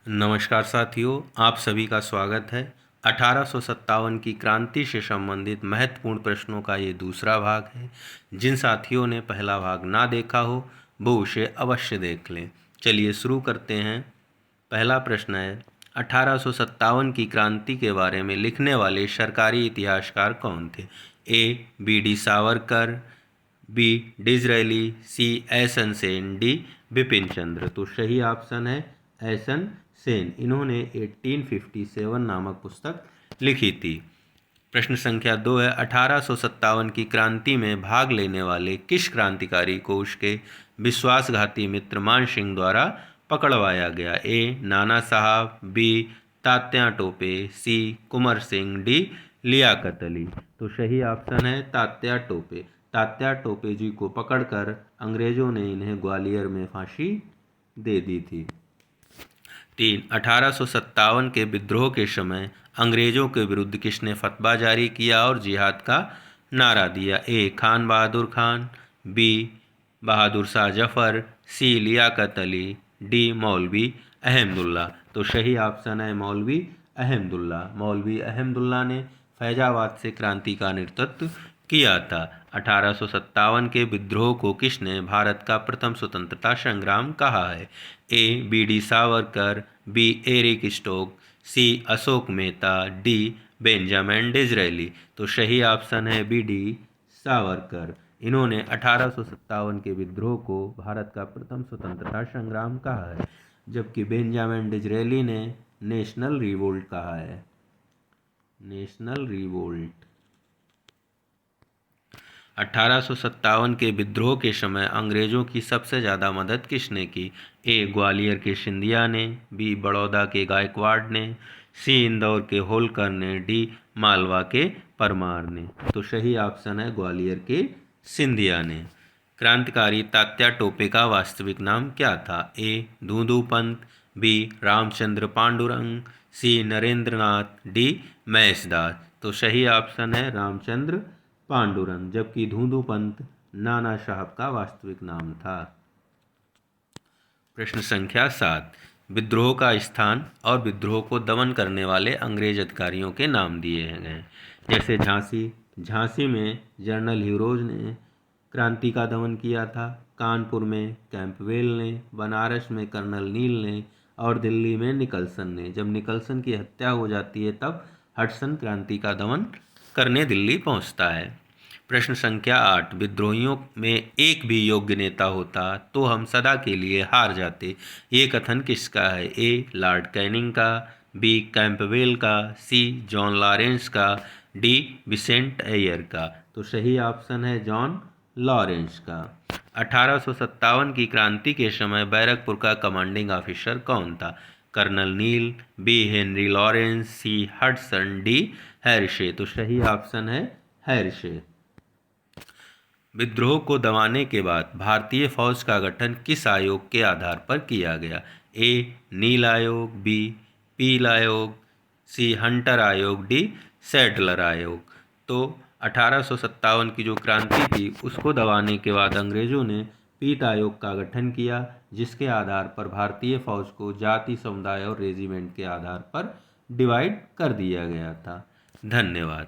नमस्कार साथियों, आप सभी का स्वागत है। 1857 की क्रांति से संबंधित महत्वपूर्ण प्रश्नों का ये दूसरा भाग है। जिन साथियों ने पहला भाग ना देखा हो वो उसे अवश्य देख लें। चलिए शुरू करते हैं। पहला प्रश्न है, 1857 की क्रांति के बारे में लिखने वाले सरकारी इतिहासकार कौन थे? ए. बी.डी. सावरकर, बी. डिसरेली, सी. एसन सेन, डी. बिपिन चंद्र। तो सही ऑप्शन है एसन सेन। इन्होंने 1857 नामक पुस्तक लिखी थी। प्रश्न संख्या 2 है, 1857 की क्रांति में भाग लेने वाले किस क्रांतिकारी को उसके विश्वासघाती मित्र मान सिंह द्वारा पकड़वाया गया? ए. नाना साहब, बी. तात्या टोपे, सी. कुंवर सिंह, डी. लियाकत अली। तो सही ऑप्शन है तात्या टोपे। तात्या टोपे जी को पकड़कर अंग्रेजों ने इन्हें ग्वालियर में फांसी दे दी थी। 3. 1857 के विद्रोह के समय अंग्रेजों के विरुद्ध किसने फतवा जारी किया और जिहाद का नारा दिया? ए. खान बहादुर खान, बी. बहादुर शाह जफर, सी. लियाकत अली, डी. मौलवी अहमदुल्ला। तो सही ऑप्शन है मौलवी अहमदुल्ला। मौलवी अहमदुल्ला ने फैजाबाद से क्रांति का नेतृत्व किया था। 1857 के विद्रोह को किसने भारत का प्रथम स्वतंत्रता संग्राम कहा है? A. B D. Savarkar, B. Eric Stoke, C. Ashok Mehta, D. Benjamin Disraeli. तो सही ऑप्शन है बी.डी. सावरकर। इन्होंने 1857 के विद्रोह को भारत का प्रथम स्वतंत्रता संग्राम कहा है, जबकि बेंजामिन डिसरेली ने नेशनल रिवोल्ट कहा है। National revolt. 1857 के विद्रोह के समय अंग्रेजों की सबसे ज़्यादा मदद किसने की? ए. ग्वालियर के सिंधिया ने, बी. बड़ौदा के गायकवाड़ ने, सी. इंदौर के होलकर ने, डी. मालवा के परमार ने। तो सही ऑप्शन है ग्वालियर के सिंधिया ने। क्रांतिकारी तात्या टोपे का वास्तविक नाम क्या था? ए. धूंधू पंत, बी. रामचंद्र पांडुरंग, सी. नरेंद्रनाथ, डी. महेशदास। तो सही ऑप्शन है रामचंद्र पांडुरंग, जबकि धूंधू पंत नाना साहब का वास्तविक नाम था। प्रश्न संख्या 7, विद्रोह का स्थान और विद्रोह को दमन करने वाले अंग्रेज अधिकारियों के नाम दिए गए। जैसे झांसी में जनरल ह्यूरोज ने क्रांति का दमन किया था, कानपुर में कैंपवेल ने, बनारस में कर्नल नील ने और दिल्ली में निकलसन ने। जब निकलसन की हत्या हो जाती है तब हडसन क्रांति का दमन करने दिल्ली पहुंचता है। प्रश्न संख्या 8, विद्रोहियों में एक भी योग्य नेता होता तो हम सदा के लिए हार जाते, ये कथन किसका है? ए. लॉर्ड कैनिंग का, बी. कैंपवेल का, सी. जॉन लॉरेंस का, डी. विसेंट एयर का। तो सही ऑप्शन है जॉन लॉरेंस का। 1857 की क्रांति के समय बैरकपुर का कमांडिंग ऑफिसर कौन था? Colonel Neil, B. Henry Lawrence, C. Hudson, D. Harris. तो सही ऑप्शन है हैरिसे। विद्रोह को दबाने के बाद भारतीय फौज का गठन किस आयोग के आधार पर किया गया? ए. नील आयोग, बी. पील आयोग, सी. हंटर आयोग, डी. सैडलर आयोग। तो 1857 की जो क्रांति थी उसको दबाने के बाद अंग्रेजों ने पीत आयोग का गठन किया, जिसके आधार पर भारतीय फौज को जाति, समुदाय और रेजिमेंट के आधार पर डिवाइड कर दिया गया था। धन्यवाद।